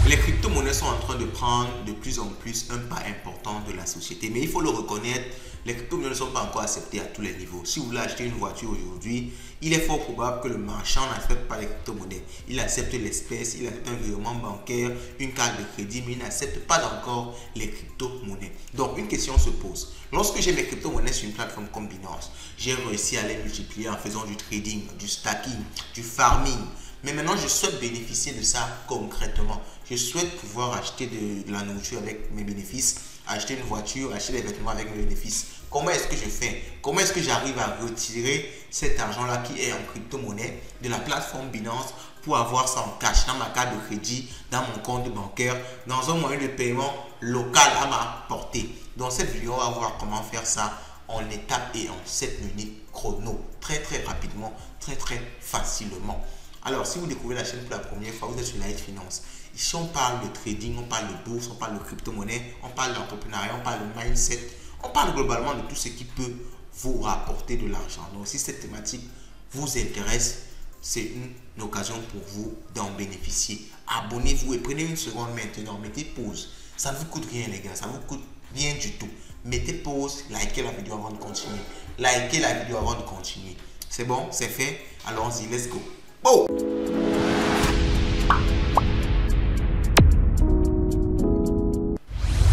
Les crypto-monnaies sont en train de prendre de plus en plus un pas important de la société. Mais il faut le reconnaître, les crypto-monnaies ne sont pas encore acceptées à tous les niveaux. Si vous voulez acheter une voiture aujourd'hui, il est fort probable que le marchand n'accepte pas les crypto-monnaies. Il accepte l'espèce, il accepte un virement bancaire, une carte de crédit, mais il n'accepte pas encore les crypto-monnaies. Donc, une question se pose. Lorsque j'ai mes crypto-monnaies sur une plateforme comme Binance, j'ai réussi à les multiplier en faisant du trading, du stacking, du farming. Mais maintenant, je souhaite bénéficier de ça concrètement. Je souhaite pouvoir acheter de la nourriture avec mes bénéfices, acheter une voiture, acheter des vêtements avec mes bénéfices. Comment est-ce que je fais? Comment est-ce que j'arrive à retirer cet argent-là qui est en crypto-monnaie de la plateforme Binance pour avoir ça en cash dans ma carte de crédit, dans mon compte bancaire, dans un moyen de paiement local à ma portée? Dans cette vidéo, on va voir comment faire ça en étapes et en 7 minutes chrono. Très rapidement, très facilement. Alors, si vous découvrez la chaîne pour la première fois, vous êtes sur Light Finance. Ici, on parle de trading, on parle de bourse, on parle de crypto-monnaie, on parle d'entrepreneuriat, on parle de mindset, on parle globalement de tout ce qui peut vous rapporter de l'argent. Donc, si cette thématique vous intéresse, c'est une occasion pour vous d'en bénéficier. Abonnez-vous et prenez une seconde maintenant. Mettez pause. Ça ne vous coûte rien, les gars. Ça ne vous coûte rien du tout. Mettez pause, likez la vidéo avant de continuer. Likez la vidéo avant de continuer. C'est bon, c'est fait. Allons-y, let's go. Oh!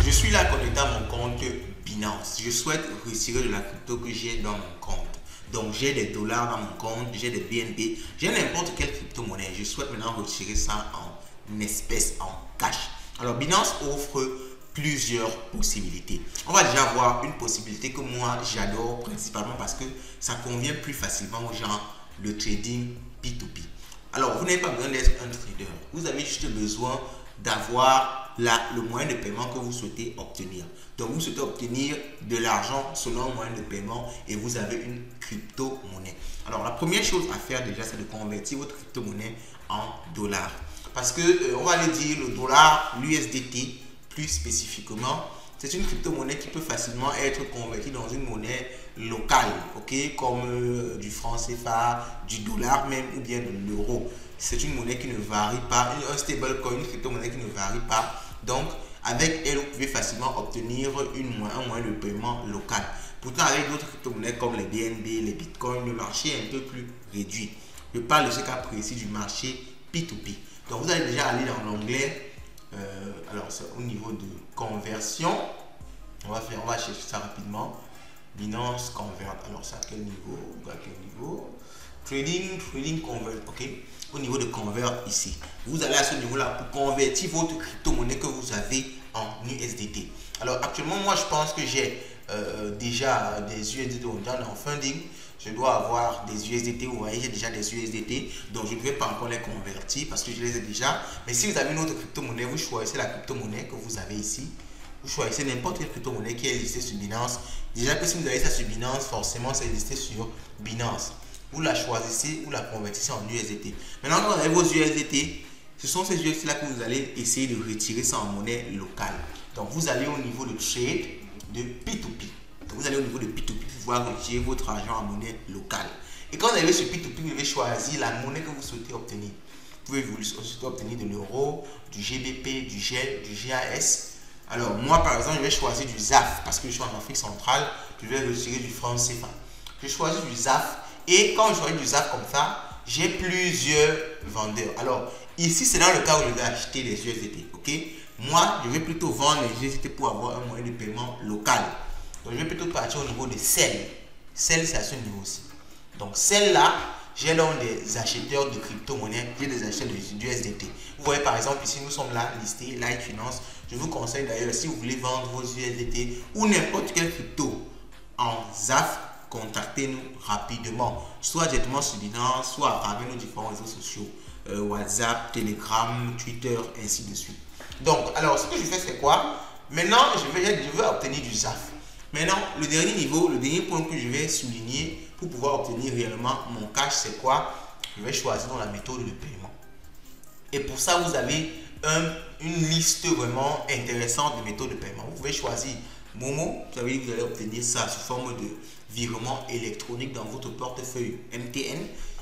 Je suis là connecté à mon compte Binance. Je souhaite retirer de la crypto que j'ai dans mon compte. Donc j'ai des dollars dans mon compte, j'ai des BNB, j'ai n'importe quelle crypto-monnaie. Je souhaite maintenant retirer ça en espèces, en cash. Alors Binance offre plusieurs possibilités. On va déjà voir une possibilité que moi j'adore principalement parce que ça convient plus facilement aux gens, le trading P2P. Alors, vous n'avez pas besoin d'être un trader. Vous avez juste besoin d'avoir le moyen de paiement que vous souhaitez obtenir. Donc, vous souhaitez obtenir de l'argent selon un moyen de paiement et vous avez une crypto-monnaie. Alors, la première chose à faire déjà, c'est de convertir votre crypto-monnaie en dollars. Parce que, on va aller dire, le dollar, l'USDT, plus spécifiquement, c'est une crypto-monnaie qui peut facilement être convertie dans une monnaie locale, ok, comme du franc CFA, du dollar même ou bien de l'euro. C'est une monnaie qui ne varie pas, un stablecoin, une crypto-monnaie qui ne varie pas. Donc, avec elle, vous pouvez facilement obtenir un moyen de paiement local. Pourtant, avec d'autres crypto-monnaies comme les BNB, les bitcoins, le marché est un peu plus réduit. Je parle de ce cas précis du marché P2P. Donc, vous allez déjà aller dans l'onglet. Alors c'est au niveau de conversion, on va chercher ça rapidement. Binance Convert, alors c'est à quel niveau? Trading Convert, ok. Au niveau de Convert ici, vous allez à ce niveau là pour convertir votre crypto-monnaie que vous avez en USDT. Alors actuellement moi je pense que j'ai déjà des USDT en funding. Je dois avoir des USDT, vous voyez, j'ai déjà des USDT, donc je ne vais pas encore les convertir parce que je les ai déjà. Mais si vous avez une autre crypto-monnaie, vous choisissez la crypto-monnaie que vous avez ici. Vous choisissez n'importe quelle crypto-monnaie qui est listée sur Binance. Déjà que si vous avez ça sur Binance, forcément c'est listé sur Binance. Vous la choisissez, vous la convertissez en USDT. Maintenant, quand vous avez vos USDT, ce sont ces USDT là que vous allez essayer de retirer ça en monnaie locale. Donc vous allez au niveau de trade de P2P. Vous allez au niveau de P2P pour pouvoir retirer votre argent en monnaie locale. Et quand vous arrivez sur P2P, vous devez choisir la monnaie que vous souhaitez obtenir. Vous pouvez souhaiter obtenir de l'euro, du GBP, du GAS. Alors moi par exemple, je vais choisir du ZAF parce que je suis en Afrique centrale. Je vais retirer du franc CFA. Je choisis du ZAF et quand je choisis du ZAF comme ça, j'ai plusieurs vendeurs. Alors ici, c'est dans le cas où je vais acheter des USDT. Ok? Moi, je vais plutôt vendre les USDT pour avoir un moyen de paiement local. Donc, je vais plutôt partir au niveau de Cell. Cell, c'est à ce niveau-ci. Donc, celle-là, j'ai donc des acheteurs de crypto-monnaies, j'ai des acheteurs d'USDT. Vous voyez, par exemple, ici, nous sommes là, listés, Light Finance. Je vous conseille d'ailleurs, si vous voulez vendre vos USDT ou n'importe quel crypto en ZAF, contactez-nous rapidement. Soit directement sur Binance, soit avec nos différents réseaux sociaux. WhatsApp, Telegram, Twitter, ainsi de suite. Donc, alors, ce que je fais, c'est quoi? Maintenant, je veux obtenir du ZAF. Maintenant, le dernier niveau, le dernier point que je vais souligner pour pouvoir obtenir réellement mon cash, c'est quoi? Je vais choisir dans la méthode de paiement. Et pour ça, vous avez une liste vraiment intéressante de méthodes de paiement. Vous pouvez choisir Momo, vous savez, vous allez obtenir ça sous forme de virement électronique dans votre portefeuille MTN.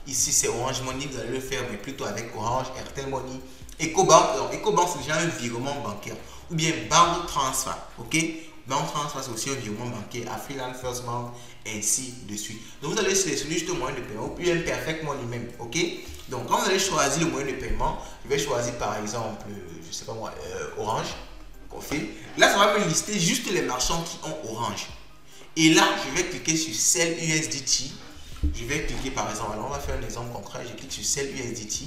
Ici, c'est Orange Money, vous allez le faire, mais plutôt avec Orange, Airtel Money, EcoBank, donc EcoBank c'est déjà un virement bancaire ou bien banque transfert, ok? Banque transfert c'est aussi un virement bancaire, Afriland First Bank, ainsi de suite. Donc vous allez sélectionner juste le moyen de paiement ou bien Perfect Money même, ok? Donc quand vous allez choisir le moyen de paiement, je vais choisir par exemple, je sais pas moi, Orange, qu'on fait. Là ça va me lister juste les marchands qui ont Orange. Et là je vais cliquer sur Sell USDT. Je vais cliquer par exemple, alors on va faire un exemple concret, je clique sur Sell USDT.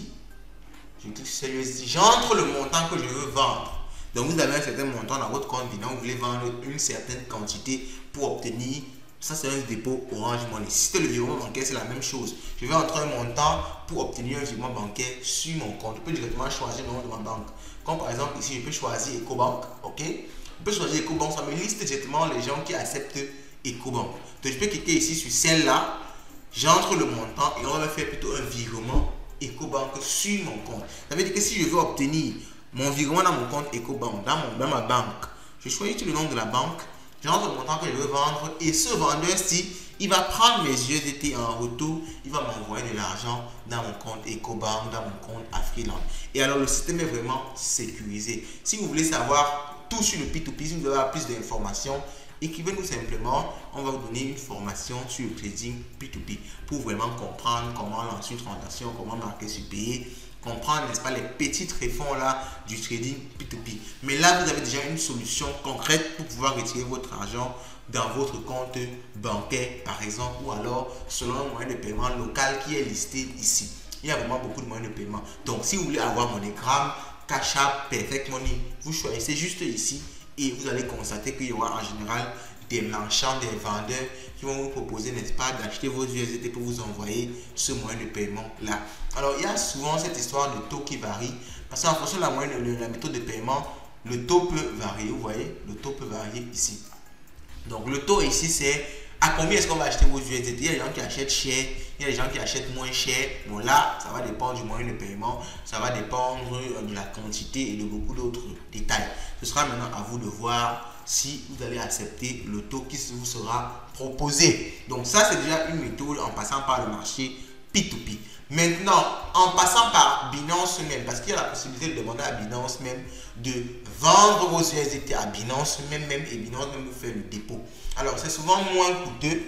Je clique sur Sell USDT, j'entre le montant que je veux vendre. Donc vous avez un certain montant dans votre compte Binance, vous voulez vendre une certaine quantité pour obtenir, ça c'est un dépôt Orange Money. Si c'est le virement bancaire, c'est la même chose. Je vais entrer un montant pour obtenir un virement bancaire sur mon compte. Je peux directement choisir le nom de ma banque. Comme par exemple ici, je peux choisir EcoBank, ok? Je peux choisir EcoBank, ça me liste directement les gens qui acceptent EcoBank. Donc je peux cliquer ici sur celle-là, j'entre le montant et on va me faire plutôt un virement EcoBank sur mon compte. Ça veut dire que si je veux obtenir mon virement dans mon compte EcoBank, dans ma banque, je choisis le nom de la banque, j'entre le montant que je veux vendre et ce vendeur-ci, il va prendre mes USDT en retour, il va m'envoyer de l'argent dans mon compte EcoBank, dans mon compte Afriland. Et alors le système est vraiment sécurisé. Si vous voulez savoir tout sur le P2P, si vous voulez avoir plus d'informations, écrivez-nous simplement, on va vous donner une formation sur le trading P2P pour vraiment comprendre comment lancer une transaction, comment marquer sur payer, comprendre, n'est-ce pas, les petits tréfonds là du trading P2P. Mais là, vous avez déjà une solution concrète pour pouvoir retirer votre argent dans votre compte bancaire, par exemple, ou alors selon un moyen de paiement local qui est listé ici. Il y a vraiment beaucoup de moyens de paiement. Donc, si vous voulez avoir MoneyGram, Cash App, Perfect Money, vous choisissez juste ici et vous allez constater qu'il y aura en général des marchands, des vendeurs qui vont vous proposer, n'est-ce pas, d'acheter vos USDT pour vous envoyer ce moyen de paiement là. Alors il y a souvent cette histoire de taux qui varie parce qu'en fonction de la méthode de paiement, le taux peut varier. Vous voyez, le taux peut varier ici. Donc le taux ici c'est à combien est-ce qu'on va acheter vos USDT. Il y a des gens qui achètent cher, il y a des gens qui achètent moins cher. Bon là, ça va dépendre du moyen de paiement, ça va dépendre de la quantité et de beaucoup d'autres détails. Ce sera maintenant à vous de voir si vous allez accepter le taux qui vous sera proposé. Donc ça c'est déjà une méthode en passant par le marché P2P. Maintenant, en passant par Binance même, parce qu'il y a la possibilité de demander à Binance même de vendre vos USDT à Binance même et Binance même vous fait le dépôt. Alors c'est souvent moins coûteux,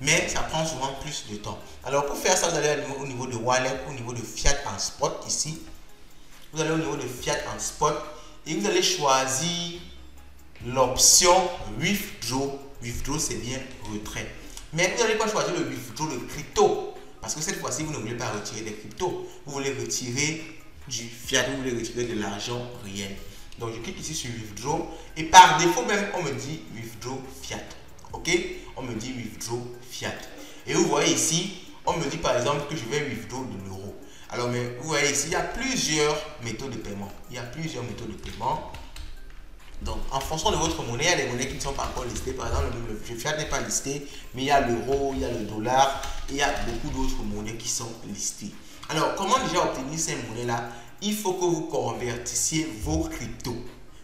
mais ça prend souvent plus de temps. Alors pour faire ça, vous allez au niveau de Wallet, au niveau de Fiat en Spot ici. Vous allez au niveau de Fiat en Spot et vous allez choisir l'option Withdraw. Withdraw c'est bien retrait. Mais vous n'allez pas choisir le Withdraw de crypto. Parce que cette fois-ci, vous ne voulez pas retirer des cryptos. Vous voulez retirer du fiat, vous voulez retirer de l'argent réel. Donc, je clique ici sur Withdraw. Et par défaut même, on me dit Withdraw Fiat. Ok? On me dit Withdraw Fiat. Et vous voyez ici, on me dit par exemple que je vais Withdraw de l'euro. Alors, mais vous voyez ici, il y a plusieurs méthodes de paiement. Il y a plusieurs méthodes de paiement. Donc, en fonction de votre monnaie, il y a des monnaies qui ne sont pas encore listées. Par exemple, le fiat n'est pas listé, mais il y a l'euro, il y a le dollar, et il y a beaucoup d'autres monnaies qui sont listées. Alors, comment déjà obtenir ces monnaies-là? Il faut que vous convertissiez vos cryptos.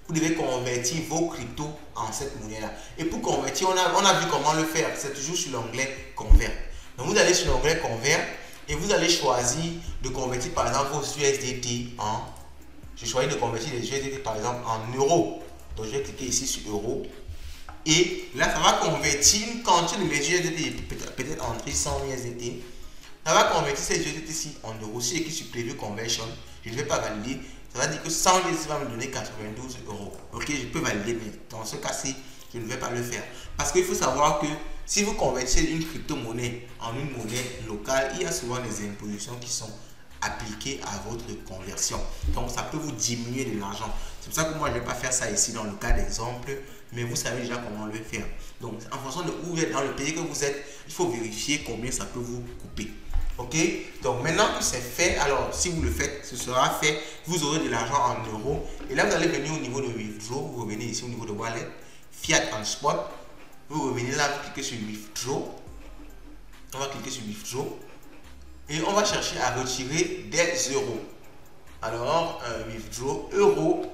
Vous devez convertir vos cryptos en cette monnaie-là. Et pour convertir, on a vu comment le faire. C'est toujours sur l'onglet Convert. Donc, vous allez sur l'onglet Convert et vous allez choisir de convertir par exemple vos USDT en... Je choisis de convertir les USDT par exemple en euros. Donc, je vais cliquer ici sur euros. Et là, ça va convertir une quantité de mes USDT, peut-être entre 100 USDT. Ça va convertir ces USDT en euros. Si j'écris sur Preview Conversion, je ne vais pas valider. Ça va dire que 100 USDT va me donner 92 euros. Ok, je peux valider, mais dans ce cas-ci, je ne vais pas le faire. Parce qu'il faut savoir que si vous convertissez une crypto-monnaie en une monnaie locale, il y a souvent des impositions qui sont appliquées à votre conversion. Donc, ça peut vous diminuer de l'argent. C'est pour ça que moi, je ne vais pas faire ça ici dans le cas d'exemple, mais vous savez déjà comment le faire. Donc, en fonction de où vous êtes, dans le pays que vous êtes, il faut vérifier combien ça peut vous couper. Ok? Donc, maintenant que c'est fait, alors si vous le faites, ce sera fait. Vous aurez de l'argent en euros. Et là, vous allez venir au niveau de Withdraw. Vous revenez ici au niveau de Wallet, Fiat en Spot. Vous revenez là, vous cliquez sur Withdraw. On va cliquer sur Withdraw. Et on va chercher à retirer des euros. Alors, Withdraw euros.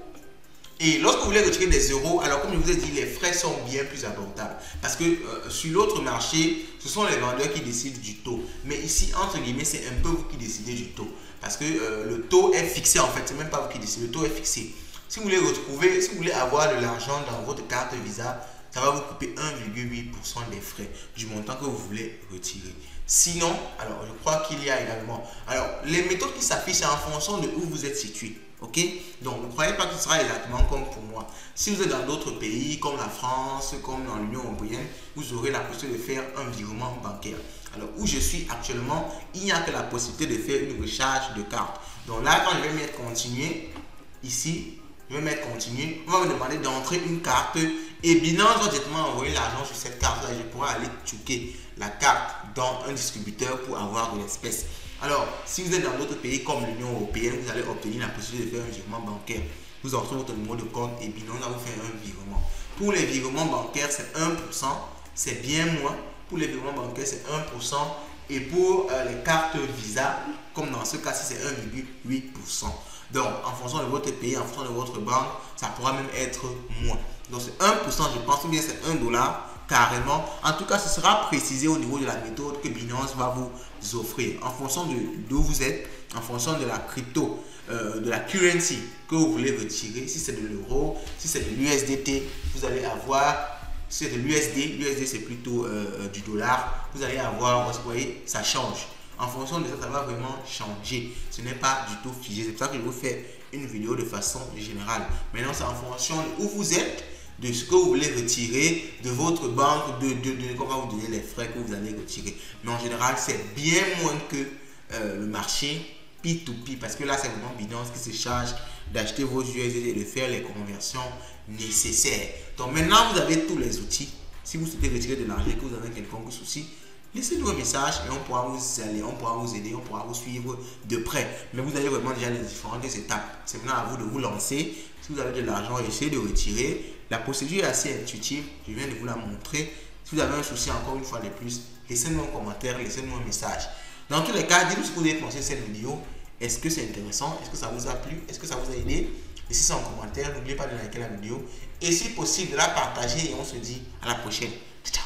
Et lorsque vous voulez retirer des euros, alors comme je vous ai dit, les frais sont bien plus abordables. Parce que sur l'autre marché, ce sont les vendeurs qui décident du taux. Mais ici, entre guillemets, c'est un peu vous qui décidez du taux. Parce que le taux est fixé en fait. C'est même pas vous qui décidez, le taux est fixé. Si vous voulez retrouver, si vous voulez avoir de l'argent dans votre carte Visa, ça va vous couper 1,8% des frais du montant que vous voulez retirer. Sinon, alors je crois qu'il y a également. Alors, les méthodes qui s'affichent en fonction de où vous êtes situé. Ok, donc ne croyez pas que ce sera exactement comme pour moi. Si vous êtes dans d'autres pays comme la France, comme dans l'Union européenne, vous aurez la possibilité de faire un virement bancaire. Alors où je suis actuellement, il n'y a que la possibilité de faire une recharge de carte. Donc là, quand je vais mettre continuer, ici, je vais mettre continuer, on va me demander d'entrer une carte et Binance va directement envoyer l'argent sur cette carte là. Je pourrai aller checker la carte dans un distributeur pour avoir de l'espèce. Alors, si vous êtes dans d'autres pays comme l'Union européenne, vous allez obtenir la possibilité de faire un virement bancaire. Vous entrez votre numéro de compte et Binance va vous faire un virement. Pour les virements bancaires, c'est 1%, c'est bien moins. Pour les virements bancaires, c'est 1%. Et pour les cartes Visa, comme dans ce cas-ci, c'est 1,8%. Donc, en fonction de votre pays, en fonction de votre banque, ça pourra même être moins. Donc, c'est 1%, je pense, ou bien c'est $1 carrément. En tout cas, ce sera précisé au niveau de la méthode que Binance va vous offrir. En fonction d'où vous êtes, en fonction de la crypto, de la currency que vous voulez retirer. Si c'est de l'euro, si c'est de l'USDT, vous allez avoir... Si c'est de l'USD c'est plutôt du dollar. Vous allez avoir, vous voyez, ça change. En fonction de ça, ça va vraiment changer. Ce n'est pas du tout figé. C'est pour ça que je vous fais une vidéo de façon générale. Maintenant, c'est en fonction de où vous êtes, de ce que vous voulez retirer, de votre banque, de comment vous donner les frais que vous allez retirer. Mais en général, c'est bien moins que le marché P2P. Parce que là, c'est vraiment Binance qui se charge d'acheter vos USD et de faire les conversions nécessaires. Donc maintenant, vous avez tous les outils. Si vous souhaitez retirer de l'argent et que vous avez quelconque souci, laissez-nous un message et on pourra vous aller, on pourra vous aider, on pourra vous suivre de près. Mais vous avez vraiment déjà les différentes étapes. C'est maintenant à vous de vous lancer. Si vous avez de l'argent, essayez de retirer. La procédure est assez intuitive. Je viens de vous la montrer. Si vous avez un souci, encore une fois de plus, laissez-nous un commentaire, laissez-nous un message. Dans tous les cas, dites-nous ce que vous avez pensé de cette vidéo. Est-ce que c'est intéressant? Est-ce que ça vous a plu? Est-ce que ça vous a aidé? Laissez ça en commentaire. N'oubliez pas de liker la vidéo. Et si possible, de la partager. Et on se dit à la prochaine. Ciao.